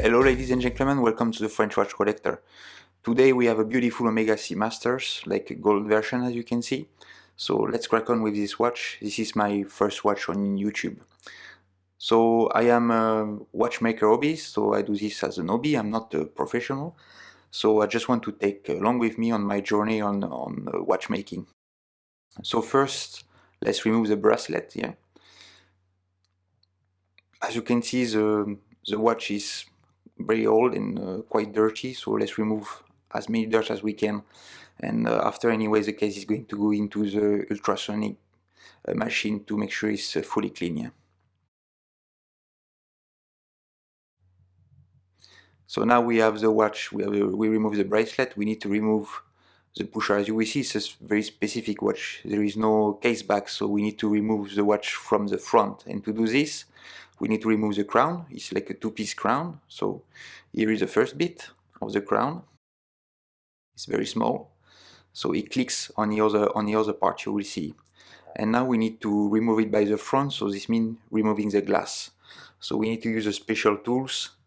Hello ladies and gentlemen, welcome to the French Watch Collector. Today we have a beautiful Omega Seamasters, like a gold version as you can see. So let's crack on with this watch. This is my first watch on YouTube. So I am a watchmaker hobbyist, so I do this as an hobby, I'm not a professional. So I just want to take along with me on my journey on watchmaking. So first, let's remove the bracelet, yeah. As you can see, the watch is very old and quite dirty, so let's remove as many dirt as we can, and after anyway the case is going to go into the ultrasonic machine to make sure it's fully clean, yeah. So now we have the watch, we remove the bracelet, we need to remove the pusher. As you will see, it's a very specific watch, there is no case back, so we need to remove the watch from the front, and to do this we need to remove the crown. It's like a two-piece crown, so here is the first bit of the crown. It's very small, so it clicks on the other part, you will see. And now we need to remove it by the front, so this means removing the glass. So we need to use a special tools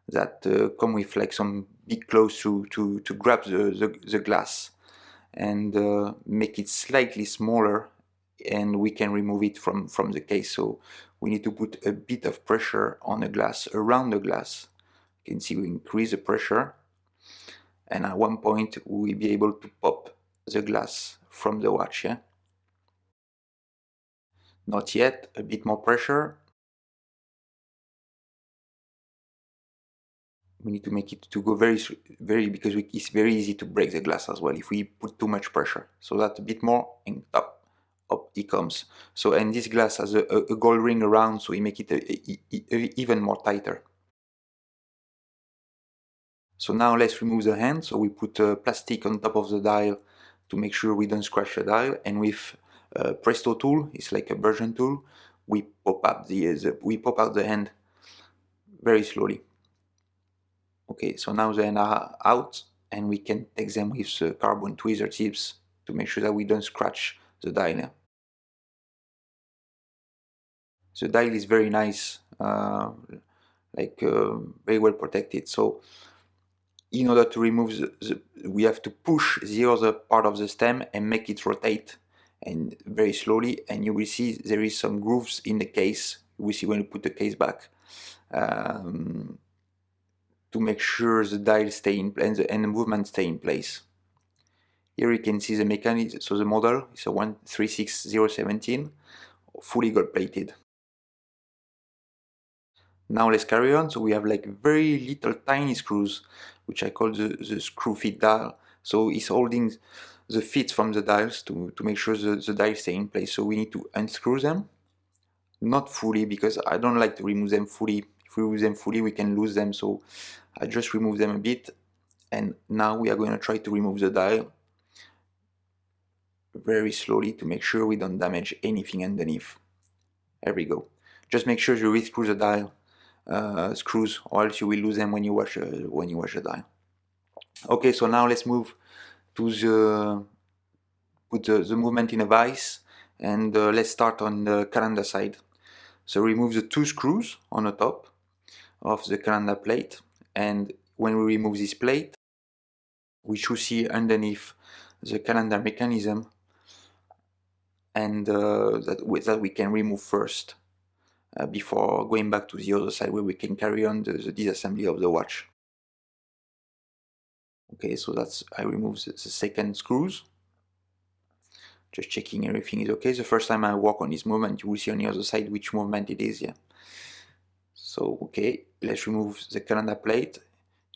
that come with like some big claws to grab the glass and make it slightly smaller, and we can remove it from the case. So we need to put a bit of pressure on the glass, around the glass. You can see we increase the pressure, and at one point we'll be able to pop the glass from the watch, yeah? Not yet, a bit more pressure. We need to make it to go very because it's very easy to break the glass as well if we put too much pressure. So that a bit more, and up it comes. So, and this glass has a gold ring around, so we make it even more tighter. So now let's remove the hand. So we put plastic on top of the dial to make sure we don't scratch the dial, and with Presto tool, it's like a version tool, we pop out the hand very slowly. Okay, so now the hand are out, and we can take them with carbon tweezer tips to make sure that we don't scratch the dial. The dial is very nice, very well protected. So in order to remove we have to push the other part of the stem and make it rotate, and very slowly, and you will see there is some grooves in the case. You will see when you put the case back, to make sure the dial stay in place and the movement stay in place. Here you can see the mechanism. So the model is a 136017, fully gold plated. Now let's carry on. So we have like very little tiny screws, which I call the screw fit dial. So it's holding the feet from the dials to make sure the dials stay in place. So we need to unscrew them, not fully, because I don't like to remove them fully. If we remove them fully, we can lose them. So I just remove them a bit, and now we are going to try to remove the dial very slowly to make sure we don't damage anything underneath. There we go. Just make sure you re-screw the dial screws, or else you will lose them when you wash the dial. Okay, so now let's move to put the movement in a vise, and let's start on the calendar side. So remove the two screws on the top of the calendar plate, and when we remove this plate, we should see underneath the calendar mechanism, and that we can remove first before going back to the other side where we can carry on the disassembly of the watch. Okay, so I remove the second screws, just checking everything is okay. The first time I work on this movement, you will see on the other side which movement it is, yeah. So okay, let's remove the calendar plate.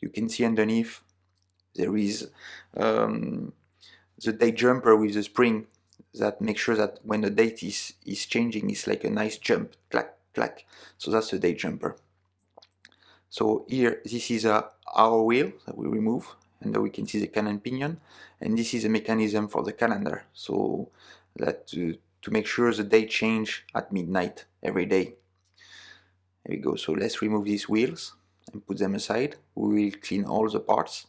You can see underneath there is the date jumper with the spring that makes sure that when the date is changing, it's like a nice jump, clack, clack. So that's the date jumper. So here, this is our wheel that we remove, and we can see the cannon pinion, and this is a mechanism for the calendar, so that to make sure the date change at midnight every day. There we go. So let's remove these wheels and put them aside. We will clean all the parts.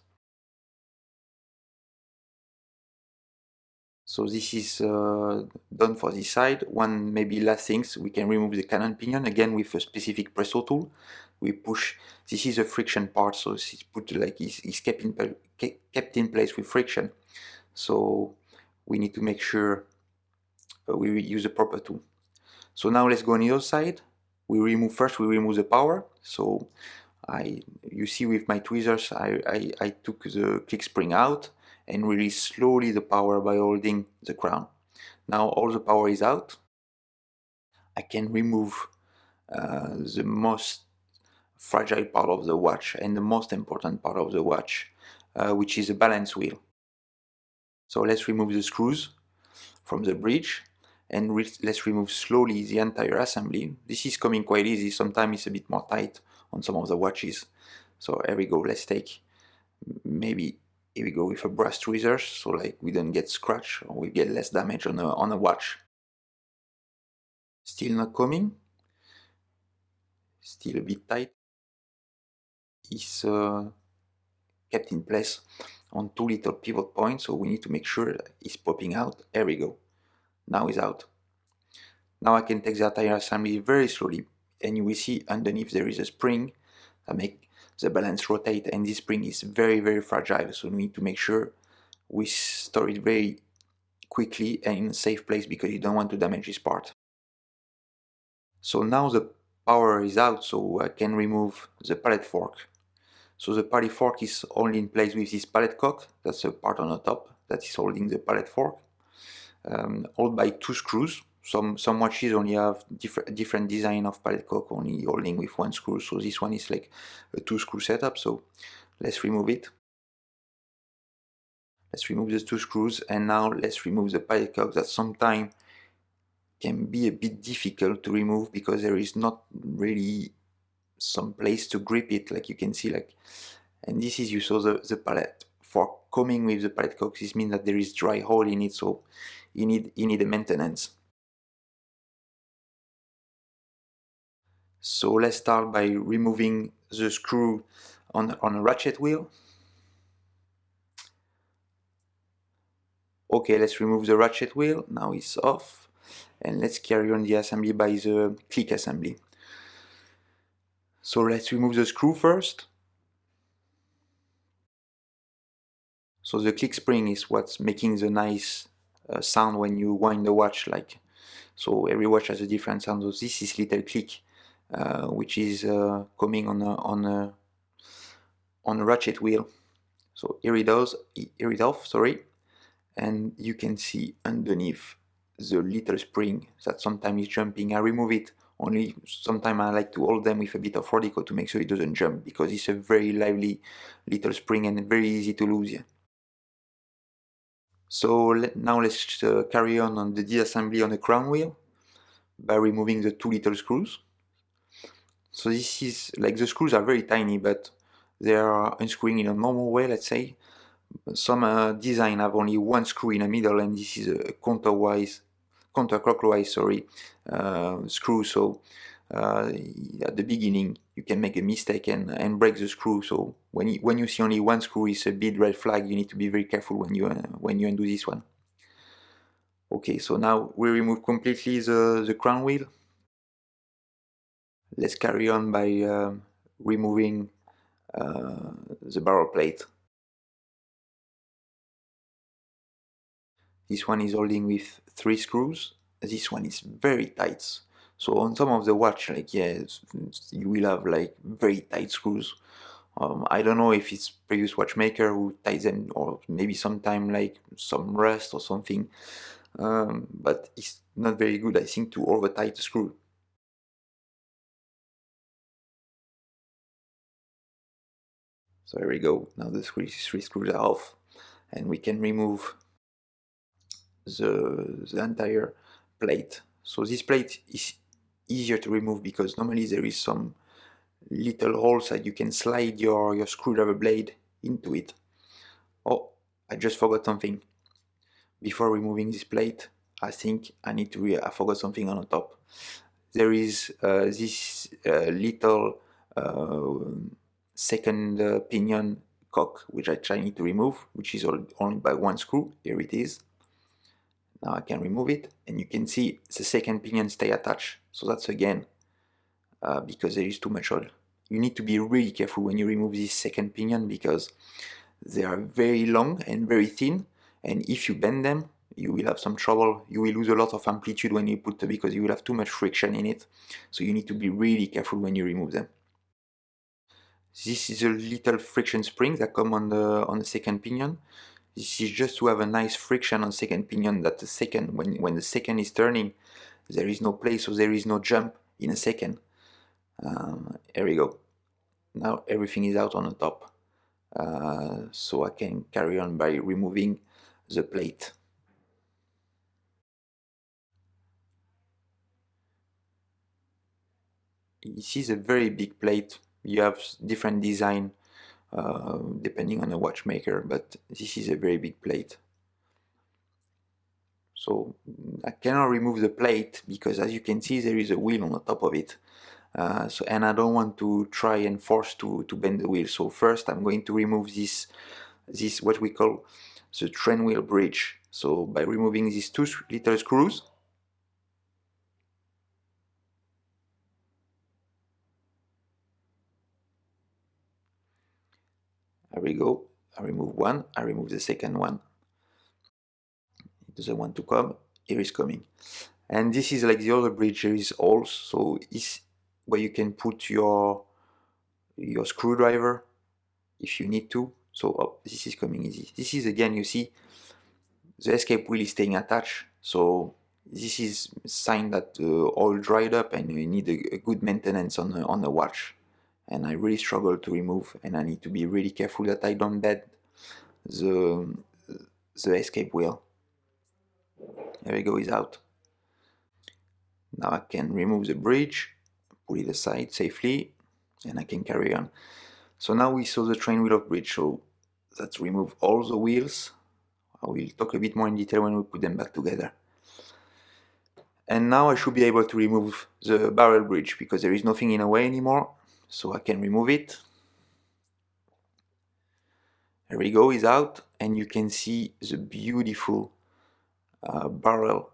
So this is done for this side. One maybe last things, we can remove the cannon pinion again with a specific presso tool. We push. This is a friction part, so it's put like it's kept in place with friction. So we need to make sure we use the proper tool. So now let's go on the other side. We remove the power. So you see with my tweezers, I took the click spring out and release slowly the power by holding the crown. Now all the power is out. I can remove the most fragile part of the watch and the most important part of the watch, which is the balance wheel. So let's remove the screws from the bridge and let's remove slowly the entire assembly. This is coming quite easy. Sometimes it's a bit more tight on some of the watches. So here we go. Let's take maybe here we go with a brass tweezers, so like we don't get scratch or we get less damage on a watch. Still not coming. Still a bit tight. It's kept in place on two little pivot points, so we need to make sure it's popping out. There we go. Now it's out. Now I can take the entire assembly very slowly, and you will see underneath there is a spring that makes the balance rotate, and this spring is very fragile, so we need to make sure we store it very quickly and in a safe place because you don't want to damage this part. So now the power is out, so I can remove the pallet fork. So the pallet fork is only in place with this pallet cock, that's the part on the top that is holding the pallet fork, held by two screws. Some watches only have different design of pallet cock, only holding with one screw, so this one is like a two screw setup. So let's remove it. Let's remove the two screws, and now let's remove the pallet cock that sometimes can be a bit difficult to remove because there is not really some place to grip it, like you can see, like, and this is, you saw the pallet fork coming with the pallet cock. This means that there is dry hole in it, so you need a maintenance. So let's start by removing the screw on a ratchet wheel. Okay, let's remove the ratchet wheel. Now it's off, and let's carry on the assembly by the click assembly. So let's remove the screw first. So the click spring is what's making the nice sound when you wind the watch, like, so every watch has a different sound. So this is little click, which is coming on a ratchet wheel. So here it off, sorry, and you can see underneath the little spring that sometimes is jumping. I remove it only sometimes. I like to hold them with a bit of Rodico to make sure it doesn't jump, because it's a very lively little spring and very easy to lose. Yeah. So now let's carry on the disassembly on the crown wheel by removing the two little screws. So this is like, the screws are very tiny, but they are unscrewing in a normal way, let's say. Some design have only one screw in the middle, and this is a counterclockwise, sorry, screw. So at the beginning you can make a mistake and break the screw. So when you see only one screw, it's a big red flag. You need to be very careful when you undo this one. Okay, so now we remove completely the crown wheel. Let's carry on by removing the barrel plate. This one is holding with 3 screws. This one is very tight. So on some of the watch, like, yeah, you will have like very tight screws. I don't know if it's previous watchmaker who ties them, or maybe sometime like some rust or something. But it's not very good, I think, to over tight the screw. So here we go. Now the three screws are off, and we can remove the entire plate. So this plate is easier to remove because normally there is some little holes that you can slide your screwdriver blade into it. Oh, I just forgot something. Before removing this plate, I think I forgot something on the top. There is this little second pinion cock, which I need to remove, which is only by one screw. Here it is. Now I can remove it, and you can see the second pinion stay attached. So that's again because there is too much oil. You need to be really careful when you remove this second pinion because they are very long and very thin, and if you bend them, you will have some trouble. You will lose a lot of amplitude when you put them because you will have too much friction in it. So you need to be really careful when you remove them. This is a little friction spring that come on the second pinion. This is just to have a nice friction on second pinion that the second, when the second is turning, there is no play, so there is no jump in a second. Here we go. Now everything is out on the top. So I can carry on by removing the plate. This is a very big plate. You have different design depending on the watchmaker, but this is a very big plate. So I cannot remove the plate because, as you can see, there is a wheel on the top of it. And I don't want to try and force to bend the wheel. So first I'm going to remove this what we call the train wheel bridge. So by removing these two little screws, there we go. I remove one, I remove the second one. It doesn't want to come, here is coming. And this is like the other bridge, there is holes, so it's where you can put your screwdriver if you need to. So this is coming easy. This is again, you see, the escape wheel is staying attached, so this is a sign that the oil dried up and you need a good maintenance on the watch. And I really struggle to remove, and I need to be really careful that I don't bend the escape wheel. There we go, it's out. Now I can remove the bridge, put it aside safely, and I can carry on. So now we saw the train wheel of bridge, so let's remove all the wheels. I will talk a bit more in detail when we put them back together. And now I should be able to remove the barrel bridge because there is nothing in the way anymore, so I can remove it. There we go, it's out, and you can see the beautiful barrel.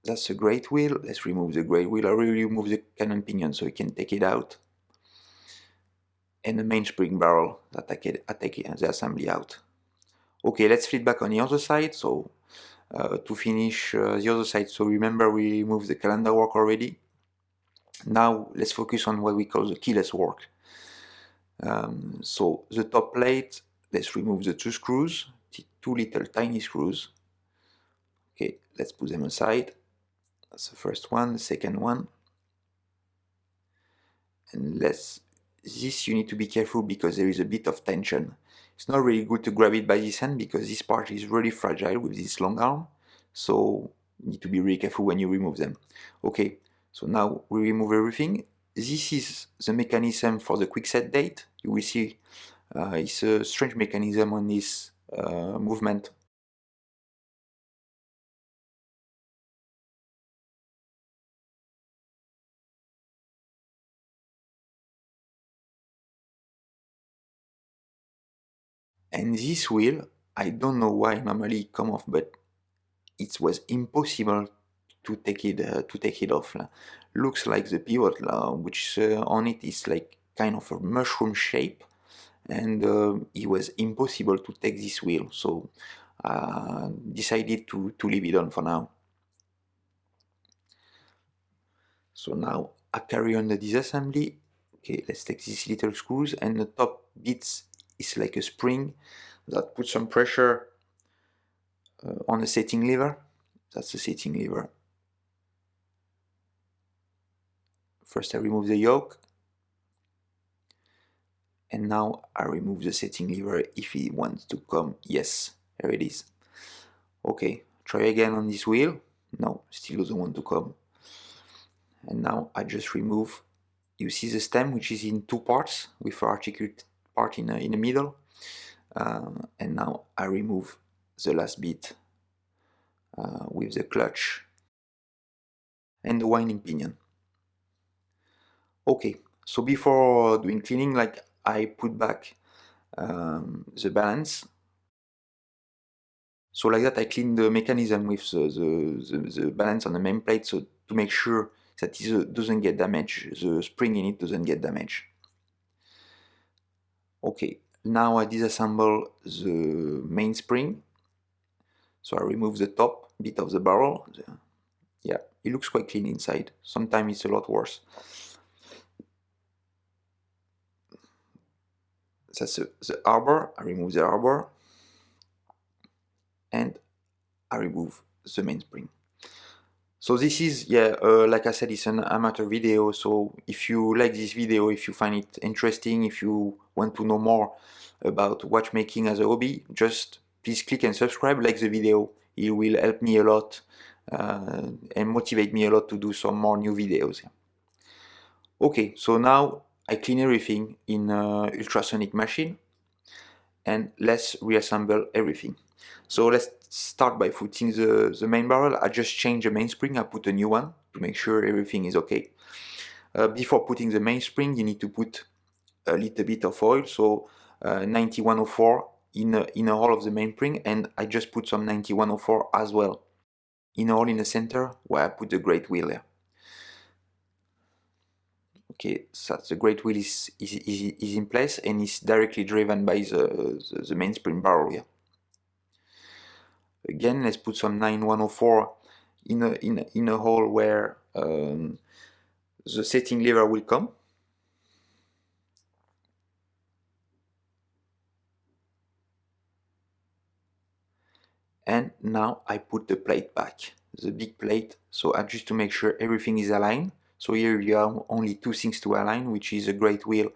That's a great wheel. Let's remove the great wheel. I will remove the cannon pinion so you can take it out. And the mainspring barrel that I take the assembly out. Okay, let's flip back on the other side. So to finish the other side, so remember we removed the calendar work already. Now let's focus on what we call the keyless work. So the top plate, let's remove the two screws, two little tiny screws. Okay, let's put them aside. That's the first one, the second one. And this you need to be careful because there is a bit of tension. It's not really good to grab it by this hand because this part is really fragile with this long arm. So you need to be really careful when you remove them. Okay, so now we remove everything. This is the mechanism for the quick set date. You will see it's a strange mechanism on this movement. And this wheel, I don't know why normally it come off, but it was impossible to take it off. Looks like the pivot which on it is like kind of a mushroom shape, and it was impossible to take this wheel, so decided to leave it on for now. So now I carry on the disassembly. Okay, let's take these little screws, and the top bits is like a spring that puts some pressure on the setting lever. That's the setting lever. First I remove the yoke, and now I remove the setting lever if it wants to come. Yes, there it is. Okay, try again on this wheel. No, still doesn't want to come. And now I just remove, you see the stem which is in two parts with an articulate part in the middle. And now I remove the last bit with the clutch and the winding pinion. Okay, so before doing cleaning, like I put back the balance. So like that I clean the mechanism with the balance on the main plate, so to make sure that it doesn't get damaged, the spring in it doesn't get damaged. Okay, now I disassemble the mainspring. So I remove the top bit of the barrel. Yeah, it looks quite clean inside. Sometimes it's a lot worse. That's the arbor. I remove the arbor and I remove the mainspring. So this is, yeah, like I said, it's an amateur video. So if you like this video, if you find it interesting, if you want to know more about watchmaking as a hobby, just please click and subscribe, like the video. It will help me a lot and motivate me a lot to do some more new videos. Okay, so now I clean everything in ultrasonic machine and let's reassemble everything. So let's start by putting the main barrel. I just changed the mainspring, I put a new one to make sure everything is okay. Before putting the mainspring, you need to put a little bit of oil, so 9104 in a hole of the mainspring, and I just put some 9104 as well in a hole in the center where I put the great wheel there. Okay, so the great wheel is in place and is directly driven by the mainspring barrel here. Again, let's put some 9104 in a hole where the setting lever will come. And now I put the plate back, the big plate, so just to make sure everything is aligned. So here you have only two things to align, which is a great wheel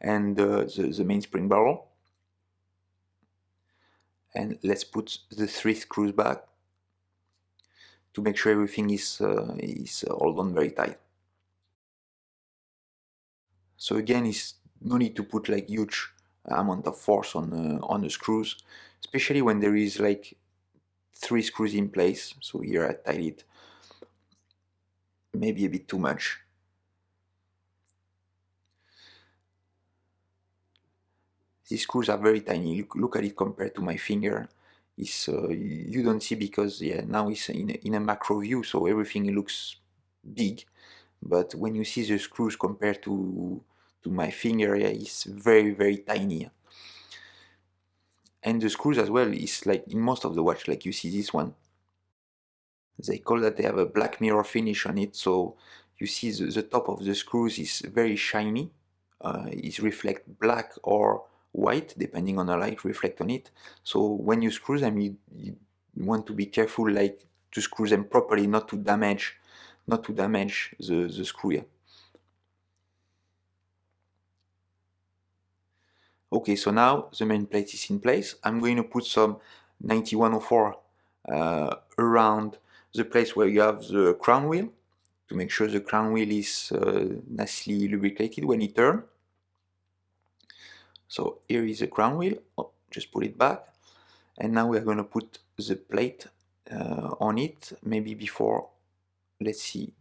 and the mainspring barrel. And let's put the 3 screws back to make sure everything is all done very tight. So again, it's no need to put like huge amount of force on the screws, especially when there is like 3 screws in place. So here I tied it maybe a bit too much. These screws are very tiny. Look at it compared to my finger. It's you don't see because yeah, now it's in a macro view, so everything looks big. But when you see the screws compared to my finger, yeah, it's very tiny. And the screws as well is like in most of the watch, like you see this one. They call that they have a black mirror finish on it, so you see the top of the screws is very shiny. It reflects black or white depending on the light reflect on it. So when you screw them, you want to be careful, like to screw them properly, not to damage the screw here. Okay, so now the main plate is in place. I'm going to put some 9104 around the place where you have the crown wheel to make sure the crown wheel is nicely lubricated when it turns. So here is the crown wheel. Oh, just put it back. And now we are going to put the plate on it. Maybe before, let's see.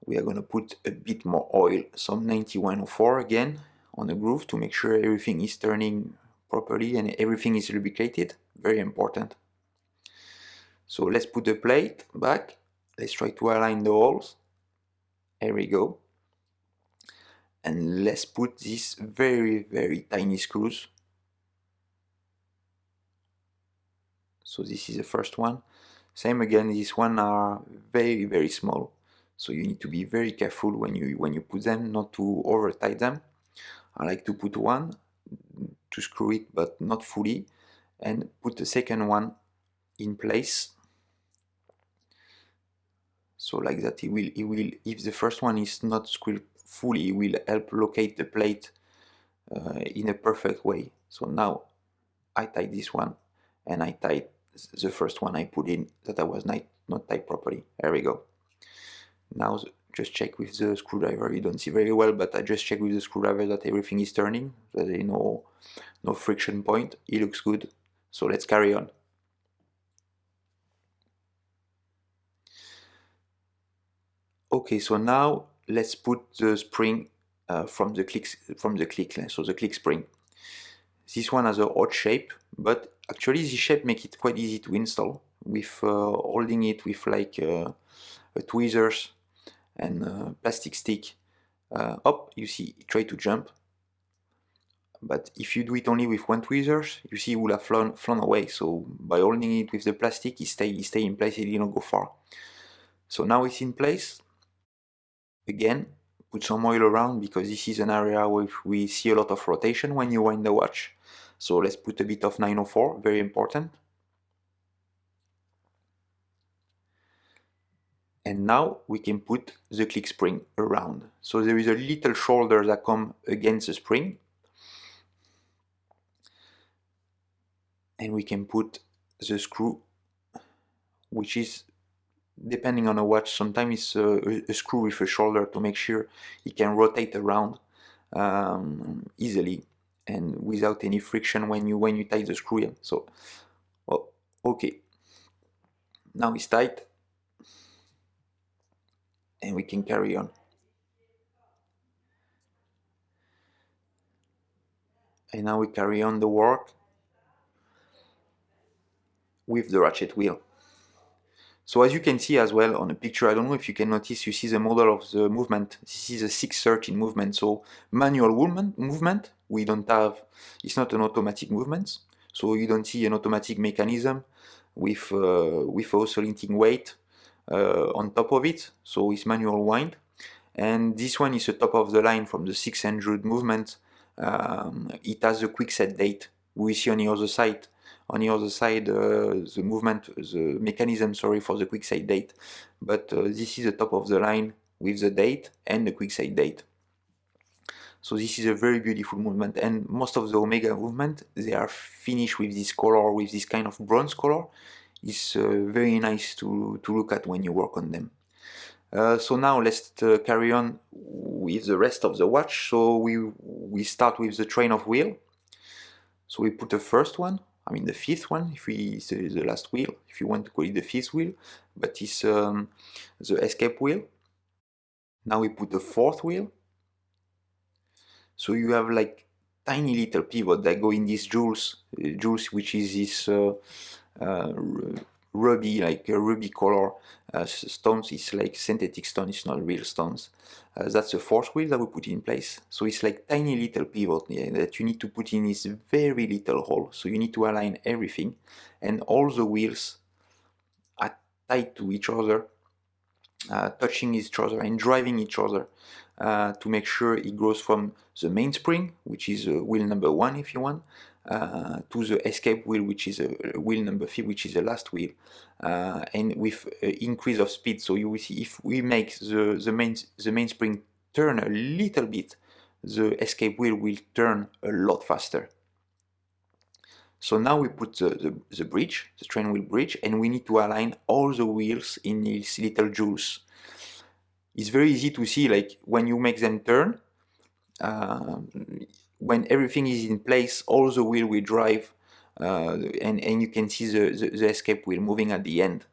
We are going to put a bit more oil, some 9104 again on the groove to make sure everything is turning properly and everything is lubricated. Very important. So let's put the plate back. Let's try to align the holes. Here we go. And let's put these very tiny screws. So this is the first one. Same again, these one are very small. So you need to be very careful when you put them, not to over tight them. I like to put one to screw it, but not fully, and put the second one in place. So like that, it will. If the first one is not screwed fully, it will help locate the plate in a perfect way. So now I tied this one, and I tied the first one I put in that I was not tied properly. There we go. Now just check with the screwdriver. You don't see very well, but I just check with the screwdriver that everything is turning. That there is no friction point. It looks good. So let's carry on. Okay, so now let's put the spring from the click length, so the click spring. This one has a odd shape, but actually this shape make it quite easy to install with holding it with like a tweezers and a plastic stick. Up, you see, it try to jump. But if you do it only with one tweezers, you see it will have flown away. So by holding it with the plastic, it stay in place, it didn't go far. So now it's in place. Again, put some oil around because this is an area where we see a lot of rotation when you wind the watch. So let's put a bit of 904, very important. And now we can put the click spring around. So there is a little shoulder that comes against the spring. And we can put the screw, which is, depending on a watch, sometimes it's a screw with a shoulder to make sure it can rotate around easily and without any friction when you tie the screw in. So, okay, now it's tight, and we can carry on. And now we carry on the work with the ratchet wheel. So as you can see as well on the picture, I don't know if you can notice, you see the model of the movement. This is a 613 movement, so manual movement. We don't have, it's not an automatic movement, so you don't see an automatic mechanism with oscillating weight on top of it, so it's manual wind. And this one is the top of the line from the 600 movement. It has a quick set date. We see on the other side. On the other side, the movement, the mechanism, sorry, for the quick set date. But this is the top of the line with the date and the quick set date. So this is a very beautiful movement, and most of the Omega movement, they are finished with this color, with this kind of bronze color. It's very nice to look at when you work on them. So now let's carry on with the rest of the watch. So we start with the train of wheel. So we put the first one, I mean the fifth one, if it's the last wheel, if you want to call it the fifth wheel, but it's the escape wheel. Now we put the fourth wheel. So you have like tiny little pivot that go in these jewels, which is this ruby, like a ruby color stones. It's like synthetic stone, it's not real stones. That's the fourth wheel that we put in place. So it's like tiny little pivot, yeah, that you need to put in this very little hole. So you need to align everything, and all the wheels are tied to each other, touching each other and driving each other to make sure it goes from the mainspring, which is wheel number 1 if you want, to the escape wheel, which is wheel number 3, which is the last wheel, and with increase of speed. So you will see if we make the mainspring turn a little bit, the escape wheel will turn a lot faster. So now we put the bridge, the train wheel bridge, and we need to align all the wheels in these little jewels. It's very easy to see, like when you make them turn, when everything is in place, all the wheel will drive, and you can see the escape wheel moving at the end.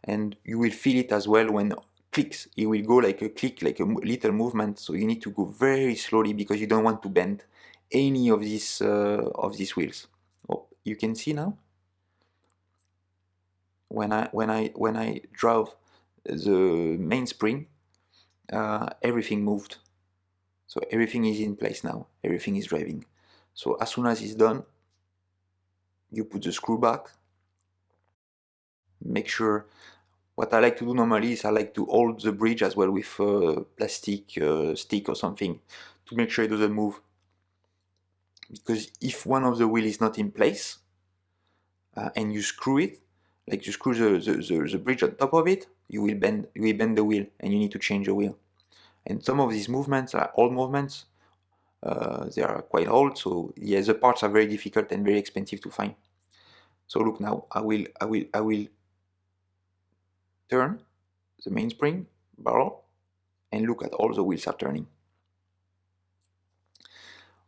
And you will feel it as well when clicks. It will go like a click, like a little movement. So you need to go very slowly because you don't want to bend any of these wheels. Oh, you can see now. When I drove the mainspring, everything moved. So everything is in place now. Everything is driving. So as soon as it's done, you put the screw back. Make sure. What I like to do normally is I like to hold the bridge as well with a plastic stick or something to make sure it doesn't move. Because if one of the wheels is not in place and you screw it, like you screw the bridge on top of it, you will bend the wheel and you need to change the wheel. And some of these movements are old movements. They are quite old, so yeah, the parts are very difficult and very expensive to find. So look now, I will turn the mainspring barrel and look at all the wheels are turning.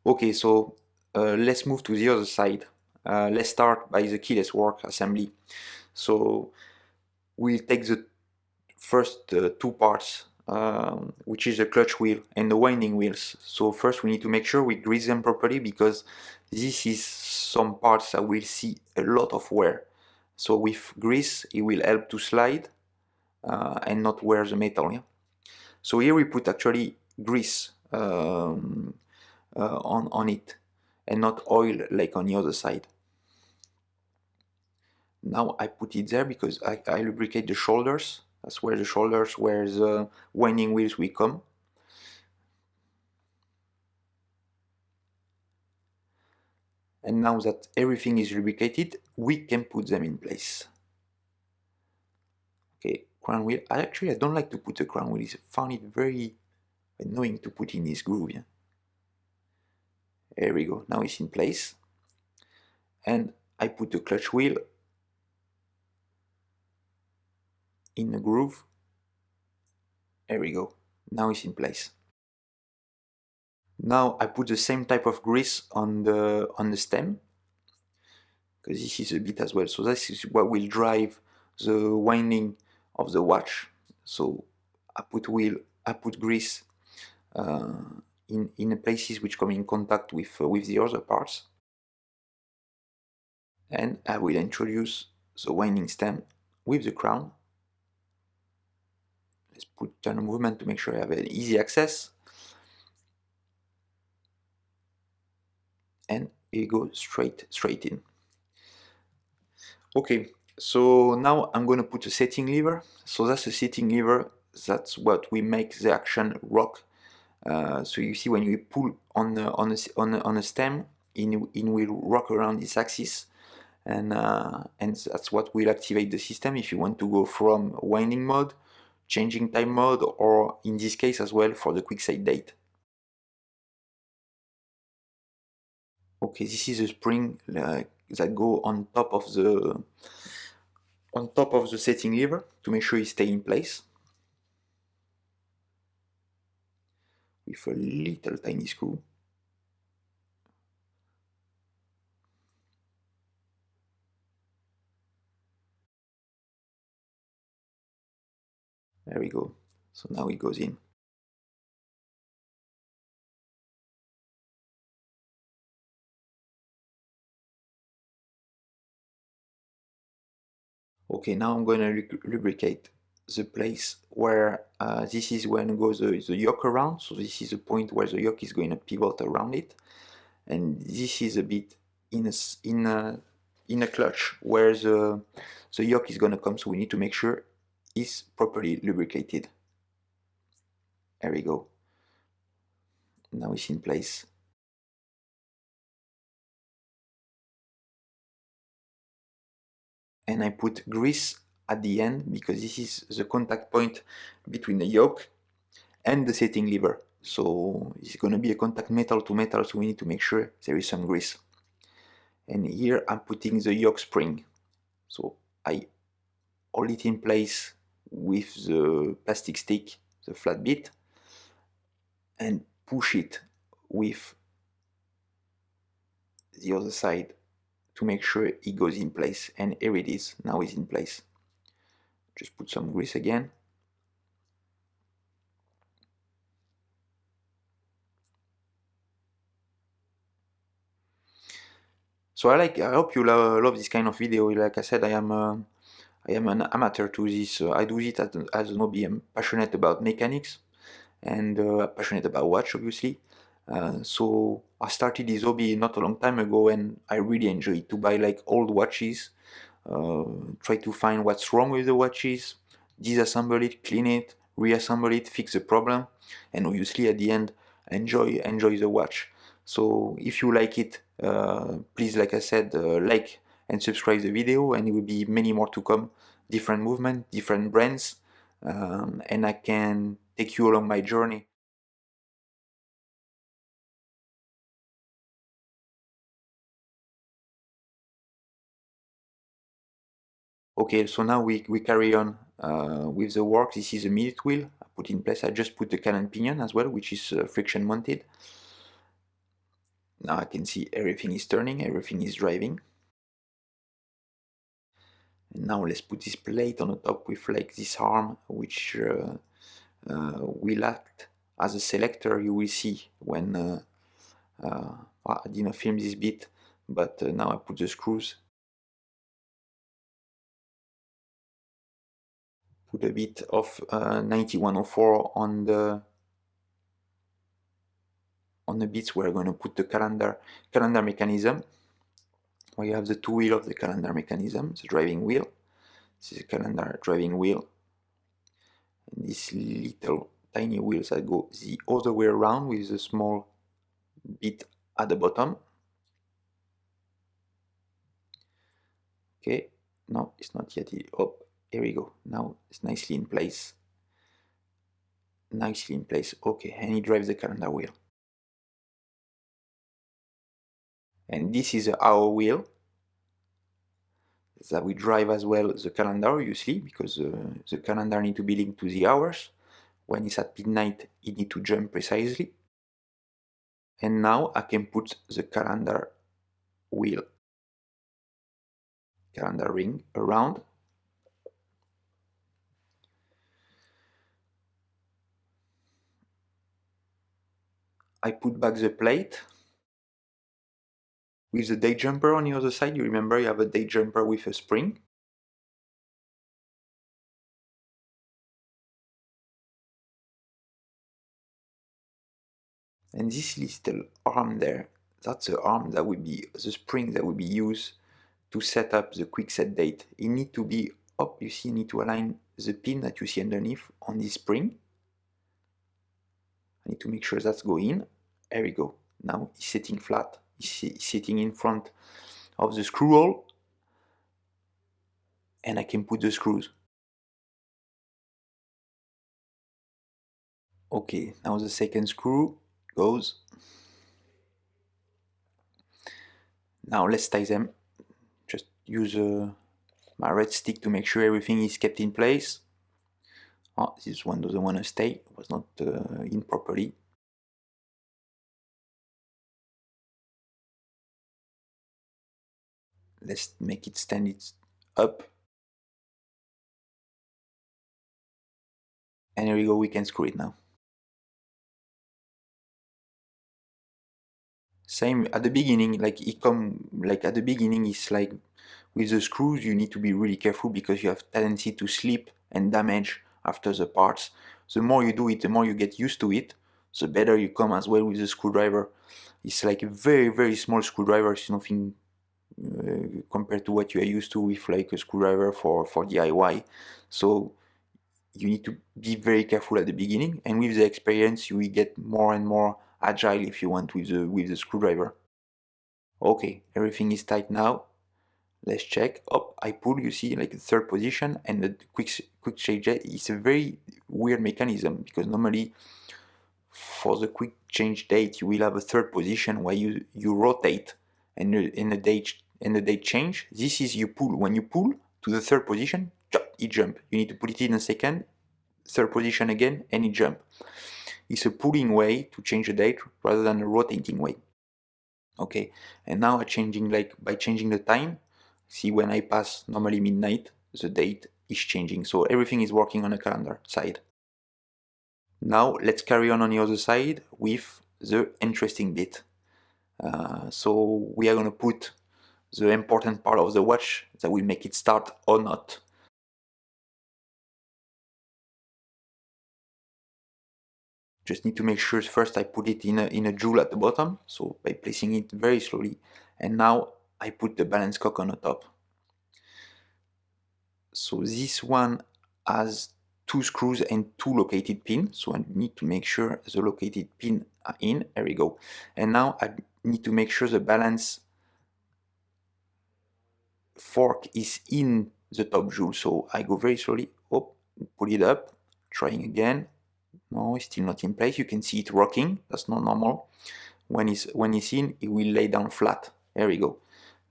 Okay, so let's move to the other side. Let's start by the keyless work assembly. So we'll take the first two parts which is the clutch wheel and the winding wheels. So first we need to make sure we grease them properly, because this is some parts that will see a lot of wear. So with grease it will help to slide and not wear the metal. Yeah? So here we put actually grease on it and not oil like on the other side. Now I put it there because I lubricate the shoulders. That's where the shoulders, where the winding wheels will come. And now that everything is lubricated, we can put them in place. Okay, crown wheel. I don't like to put the crown wheel. I found it very annoying to put in this groove. Yeah? There we go. Now it's in place. And I put the clutch wheel in the groove. There we go. Now it's in place. Now I put the same type of grease on the stem, because this is a bit as well. So this is what will drive the winding of the watch. So I put grease in the places which come in contact with the other parts, and I will introduce the winding stem with the crown. Let's turn the movement to make sure I have an easy access, and it goes straight in. Okay, so now I'm going to put a setting lever. So that's a setting lever. That's what we make the action rock. So you see when you pull on a stem, it will rock around its axis, and that's what will activate the system if you want to go from winding mode, changing time mode, or in this case as well for the quick side date. Okay, this is a spring that go on top of the setting lever to make sure it stay in place with a little tiny screw. There we go. So now it goes in. Okay, now I'm going to lubricate the place where this is when goes the yoke around. So this is the point where the yoke is going to pivot around it, and this is a bit in a clutch where the yoke is going to come. So we need to make sure it's properly lubricated. There we go. Now it's in place. And I put grease at the end because this is the contact point between the yoke and the setting lever. So it's going to be a contact metal to metal, so we need to make sure there is some grease. And here I'm putting the yoke spring. So I hold it in place with the plastic stick, the flat bit, and push it with the other side to make sure it goes in place. And here it is, now it's in place. Just put some grease again. So I hope you love this kind of video. Like I said, I am an amateur to this. I do it as an hobby. I'm passionate about mechanics and passionate about watch, obviously. So I started this hobby not a long time ago, and I really enjoy it, to buy like old watches, try to find what's wrong with the watches, disassemble it, clean it, reassemble it, fix the problem, and obviously at the end enjoy the watch. So if you like it, please, like I said, like and subscribe the video, and it will be many more to come, different movement, different brands, and I can take you along my journey. Okay, so now we carry on with the work. This is a minute wheel I put in place. I just put the cannon pinion as well, which is friction mounted. Now I can see everything is turning, everything is driving. And now let's put this plate on the top with like this arm, which will act as a selector. You will see when I didn't film this bit, but now I put the screws. Put a bit of 9104 on the bits we're going to put the calendar mechanism, where you have the two wheels of the calendar mechanism, the driving wheel. This is a calendar driving wheel, and these little tiny wheels that go the other way around with a small bit at the bottom. Okay, no, it's not yet. Oh, here we go. Now it's nicely in place. Nicely in place. Okay, and it drives the calendar wheel. And this is our wheel that we drive as well the calendar, you see, because the calendar need to be linked to the hours. When it's at midnight, it need to jump precisely. And now I can put the calendar wheel, calendar ring around. I put back the plate with the date jumper on the other side. You remember you have a date jumper with a spring. And this little arm there, that's the arm that would be the spring that would be used to set up the quick set date. It need to be up, you see, you need to align the pin that you see underneath on this spring. I need to make sure that's going in. There we go. Now it's sitting flat. It's sitting in front of the screw hole, and I can put the screws. Okay, now the second screw goes. Now let's tie them. Just use my red stick to make sure everything is kept in place. Oh, this one doesn't want to stay. It was not in properly. Let's make it stand it up. And here we go, we can screw it now. Same at the beginning, like at the beginning it's like with the screws you need to be really careful because you have tendency to slip and damage after the parts. The more you do it, the more you get used to it, the better you come as well with the screwdriver. It's like a very small screwdriver. It's nothing compared to what you are used to with like a screwdriver for DIY. So you need to be very careful at the beginning, and with the experience you will get more and more agile if you want with the screwdriver. Okay, everything is tight now. Let's check. Up, I pull, you see like the third position, and the quick change date is a very weird mechanism because normally for the quick change date you will have a third position where you rotate and the date change. This is you pull. When you pull to the third position, it jump. You need to put it in a second, third position again, and it jump. It's a pulling way to change the date rather than a rotating way. Okay, and now by changing the time, see when I pass normally midnight, the date is changing. So everything is working on the calendar side. Now let's carry on the other side with the interesting bit. So we are going to put the important part of the watch that will make it start or not. Just need to make sure first I put it in a jewel at the bottom, so by placing it very slowly, and now I put the balance cock on the top. So this one has two screws and two located pins, so I need to make sure the located pin are in. There we go. And now I need to make sure the balance fork is in the top jewel, so I go very slowly, up, pull it up, trying again. No, it's still not in place. You can see it rocking. That's not normal. When it's in, it will lay down flat. There we go.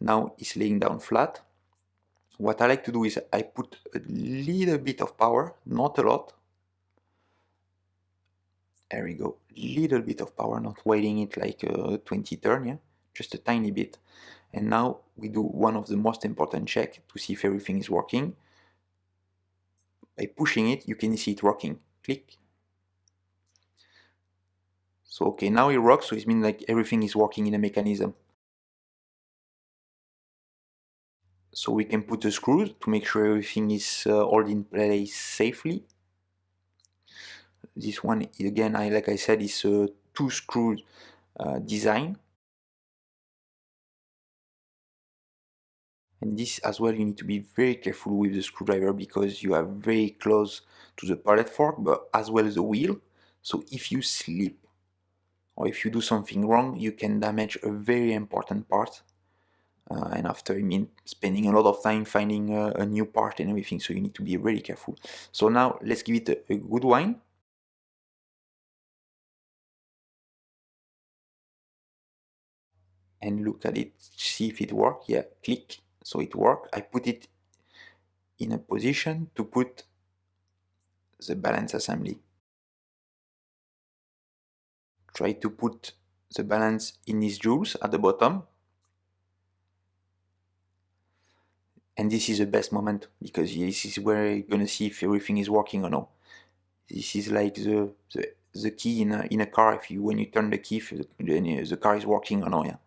Now it's laying down flat. What I like to do is I put a little bit of power, not a lot. There we go. Little bit of power, not weighting it like 20 turn, yeah? Just a tiny bit. And now we do one of the most important check to see if everything is working. By pushing it, you can see it rocking. Click. So okay, now it rocks, so it means like everything is working in the mechanism. So we can put the screws to make sure everything is all in place safely. This one again, like I said, is a 2-screw design. And this as well, you need to be very careful with the screwdriver because you are very close to the pallet fork, but as well as the wheel. So if you slip or if you do something wrong, you can damage a very important part. And after, I mean, spending a lot of time finding a new part and everything, so you need to be really careful. So now let's give it a good whine. And look at it, see if it works. Yeah, click, so it worked. I put it in a position to put the balance assembly. Try to put the balance in these jewels at the bottom. And this is the best moment because this is where you're gonna see if everything is working or not. This is like the key in a car. If you, when you turn the key, if the car is working or not. Yeah.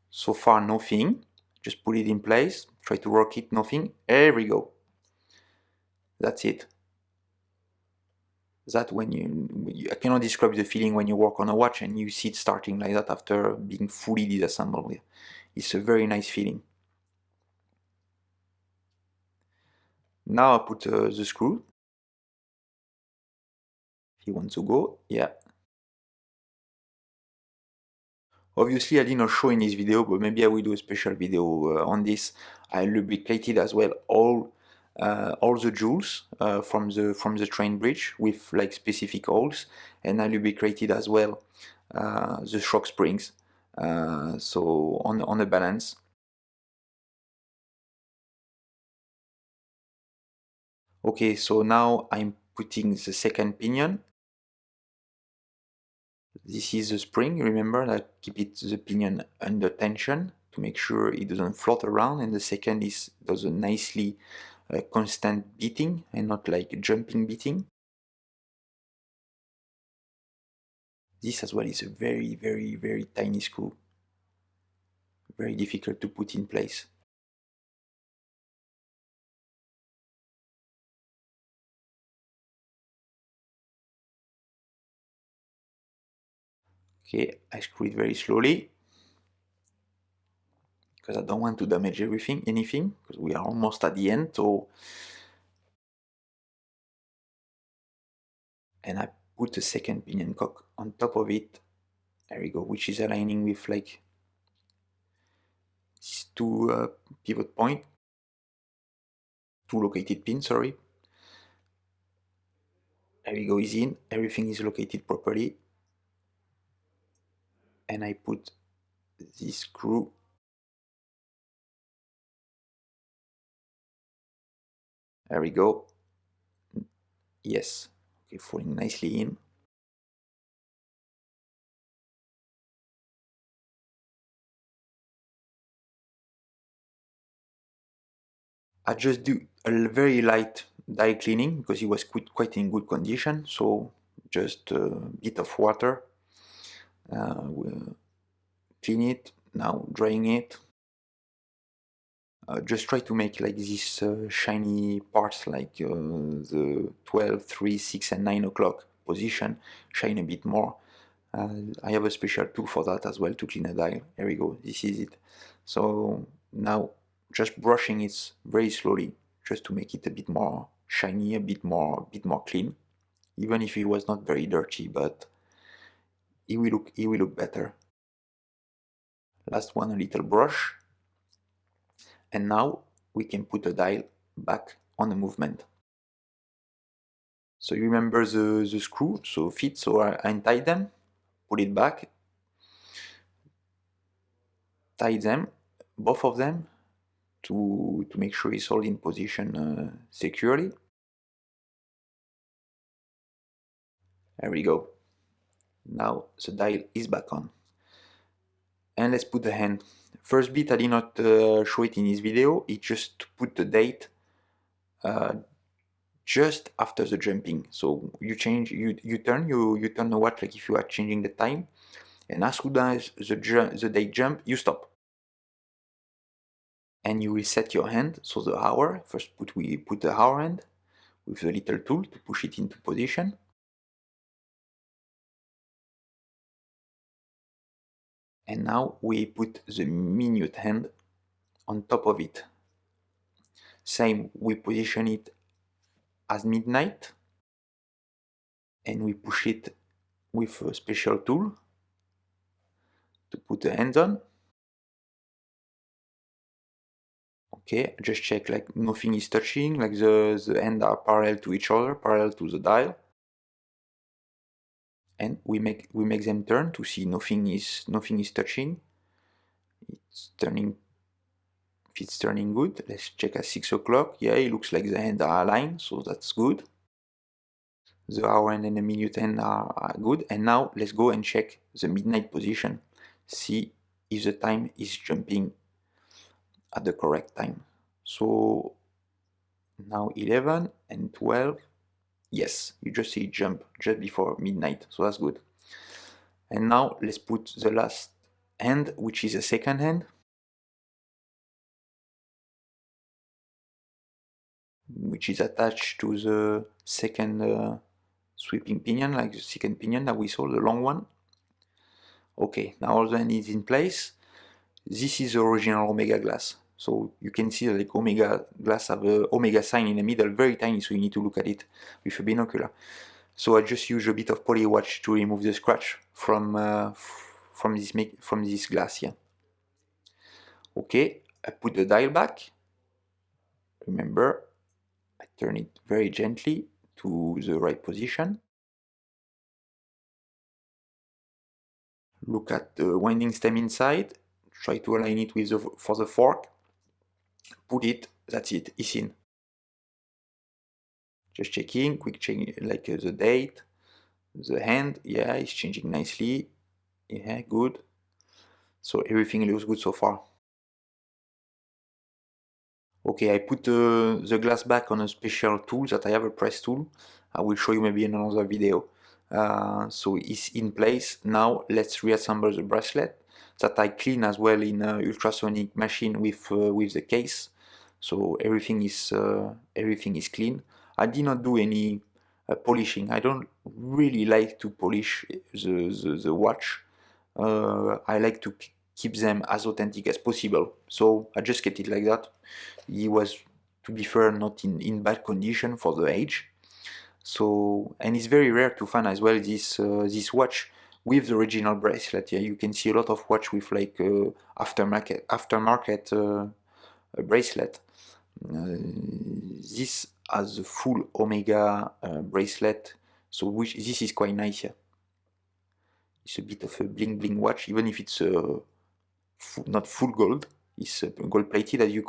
So far nothing. Just put it in place. Try to rock it. Nothing. There we go. That's it. That when I cannot describe the feeling when you work on a watch and you see it starting like that after being fully disassembled. It's a very nice feeling. Now I put the screw. If you want to go, yeah. Obviously I did not show in this video, but maybe I will do a special video on this. I lubricated as well all the jewels from the train bridge with like specific holes, and I lubricated as well the shock springs. So on the balance. Okay, so now I'm putting the second pinion. This is the spring, remember that keep the pinion under tension to make sure it doesn't float around, and the second does a nicely constant beating and not like jumping beating. This as well is a very, very, very tiny screw, very difficult to put in place. Okay, I screw it very slowly because I don't want to damage anything, because we are almost at the end. So, and I put the second pinion cock on top of it. There we go, which is aligning with like these two pivot point, two located pins, sorry. There we go, is in, everything is located properly. And I put this screw. There we go. Yes, okay, falling nicely in. I just do a very light die cleaning because it was quite in good condition, so just a bit of water. We'll clean it, now drying it. Just try to make like these shiny parts like the 12, 3, 6 and 9 o'clock position shine a bit more. I have a special tool for that as well to clean a dial. Here we go, this is it. So now just brushing it very slowly just to make it a bit more shiny, a bit more clean, even if it was not very dirty, but it will look better. Last one, a little brush, and now we can put the dial back on the movement. So you remember the screw, so fit, so I untied them, put it back, tie them, both of them, to make sure it's all in position securely. There we go. Now the dial is back on. And let's put the hand. First bit I did not show it in this video, it just to put the date just after the jumping. So you turn the watch like if you are changing the time, and as soon as the day jump, you stop. And you reset your hand, so the hour, first we put the hour hand with the little tool to push it into position. And now we put the minute hand on top of it. Same, we position it as midnight, and we push it with a special tool to put the hands on. Okay, just check like nothing is touching, like the ends are parallel to each other, parallel to the dial. And we make them turn to see nothing is touching. It's turning. If it's turning good, let's check at 6 o'clock. Yeah, it looks like the hands are aligned, so that's good. The hour hand and the minute hand are good. And now let's go and check the midnight position. See if the time is jumping at the correct time. So now 11 and 12. Yes, you just see it jump just before midnight, so that's good. And now let's put the last hand, which is a second hand, which is attached to the second sweeping pinion, like the second pinion that we saw, the long one. Okay, now all the hand is in place. This is the original Omega glass. So you can see that the Omega glass have a Omega sign in the middle, very tiny, so you need to look at it with a binocular. So I just use a bit of poly watch to remove the scratch from this glass here. Okay, I put the dial back. Remember, I turn it very gently to the right position. Look at the winding stem inside. Try to align it with for the fork. Put it. That's it. It's in. Just checking. Quick check, like the date, the hand. Yeah, it's changing nicely. Yeah, good. So everything looks good so far. Okay, I put the glass back on a special tool that I have, a press tool. I will show you maybe in another video. So it's in place. Now let's reassemble the bracelet that I clean as well in ultrasonic machine with the case. So everything is clean. I did not do any polishing. I don't really like to polish the watch. I like to keep them as authentic as possible. So I just kept it like that. He was, to be fair, not in bad condition for the age. So, and it's very rare to find as well this watch with the original bracelet. Yeah, you can see a lot of watch with like aftermarket bracelet. This has a full Omega bracelet, so this is quite nice. Yeah, it's a bit of a bling bling watch, even if it's not full gold. It's gold plated, as you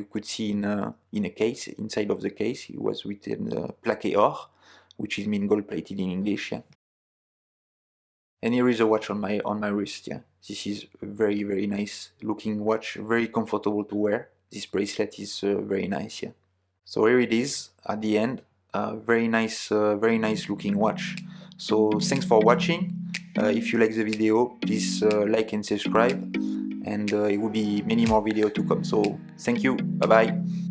could see in a case. Inside of the case, it was written plaqué or, which is mean gold plated in English. Yeah. And here is a watch on my wrist. Yeah, this is a very very nice looking watch, very comfortable to wear. This bracelet is very nice. Yeah. So here it is at the end. Very nice looking watch. So thanks for watching. If you like the video, please like and subscribe, and it will be many more videos to come. So thank you. Bye bye.